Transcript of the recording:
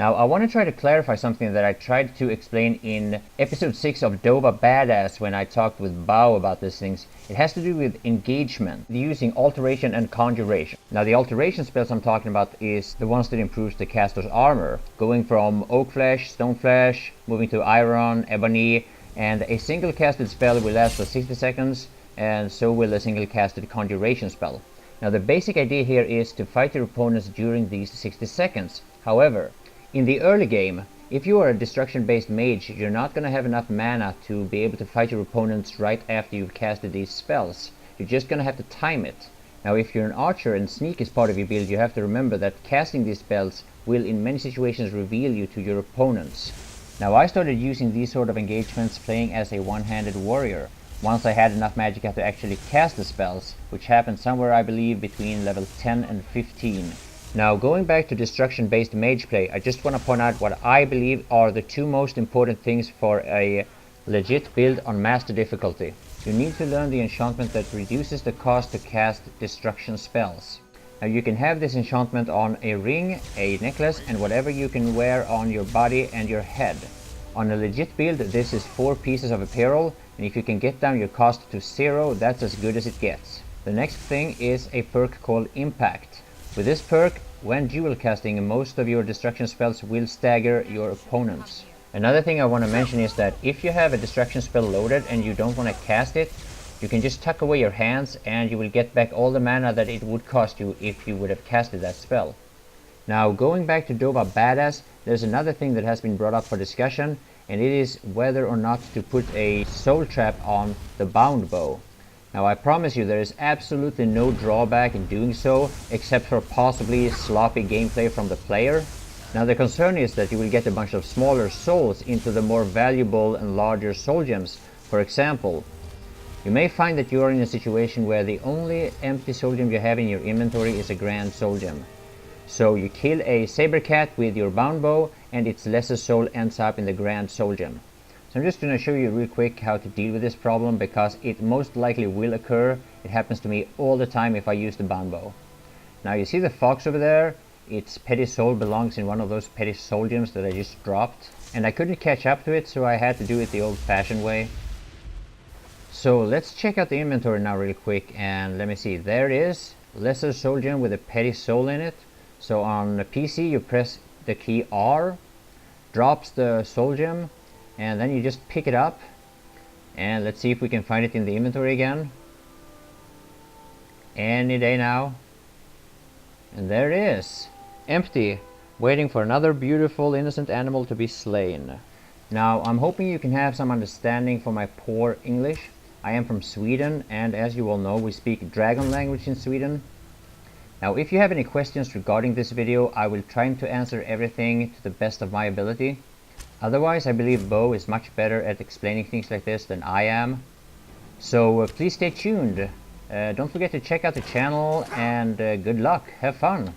Now I want to try to clarify something that I tried to explain in episode 6 of Dova Badazz when I talked with Bao about these things. It has to do with engagement, using alteration and conjuration. Now the alteration spells I'm talking about is the ones that improves the caster's armor, going from oak flesh, stone flesh, moving to iron, ebony, and a single casted spell will last for 60 seconds, and so will a single casted conjuration spell. Now the basic idea here is to fight your opponents during these 60 seconds. However, in the early game, if you are a destruction based mage, you're not going to have enough mana to be able to fight your opponents right after you've casted these spells. You're just going to have to time it. Now if you're an archer and sneak is part of your build, you have to remember that casting these spells will in many situations reveal you to your opponents. Now I started using these sort of engagements playing as a one-handed warrior, once I had enough magicka to actually cast the spells, which happened somewhere I believe between level 10 and 15. Now going back to destruction based mage play, I just want to point out what I believe are the two most important things for a legit build on master difficulty. You need to learn the enchantment that reduces the cost to cast destruction spells. Now you can have this enchantment on a ring, a necklace, and whatever you can wear on your body and your head. On a legit build, this is 4 pieces of apparel, and if you can get down your cost to 0, that's as good as it gets. The next thing is a perk called Impact. With this perk, when dual casting, most of your destruction spells will stagger your opponents. Another thing I want to mention is that if you have a destruction spell loaded and you don't want to cast it, you can just tuck away your hands and you will get back all the mana that it would cost you if you would have casted that spell. Now going back to Dova Badazz, there's another thing that has been brought up for discussion, and it is whether or not to put a soul trap on the bound bow. Now I promise you there is absolutely no drawback in doing so, except for possibly sloppy gameplay from the player. Now the concern is that you will get a bunch of smaller souls into the more valuable and larger soul gems. For example, you may find that you are in a situation where the only empty soul gem you have in your inventory is a grand soul gem. So you kill a saber cat with your bound bow and its lesser soul ends up in the grand soul gem. So I'm just going to show you real quick how to deal with this problem, because it most likely will occur. It happens to me all the time if I use the bound bow. Now you see the fox over there? Its petty soul belongs in one of those petty soul gems that I just dropped. And I couldn't catch up to it, so I had to do it the old-fashioned way. So let's check out the inventory now real quick, and let me see. There it is. Lesser soul gem with a petty soul in it. So on the PC you press the key R, drops the soul gem, and then you just pick it up, and let's see if we can find it in the inventory again. Any day now. And there it is, empty, waiting for another beautiful innocent animal to be slain. Now I'm hoping you can have some understanding for my poor English. I am from Sweden, and as you all know, we speak dragon language in Sweden. Now if you have any questions regarding this video, I will try to answer everything to the best of my ability. Otherwise, I believe Bo is much better at explaining things like this than I am. So please stay tuned. Don't forget to check out the channel, and good luck. Have fun.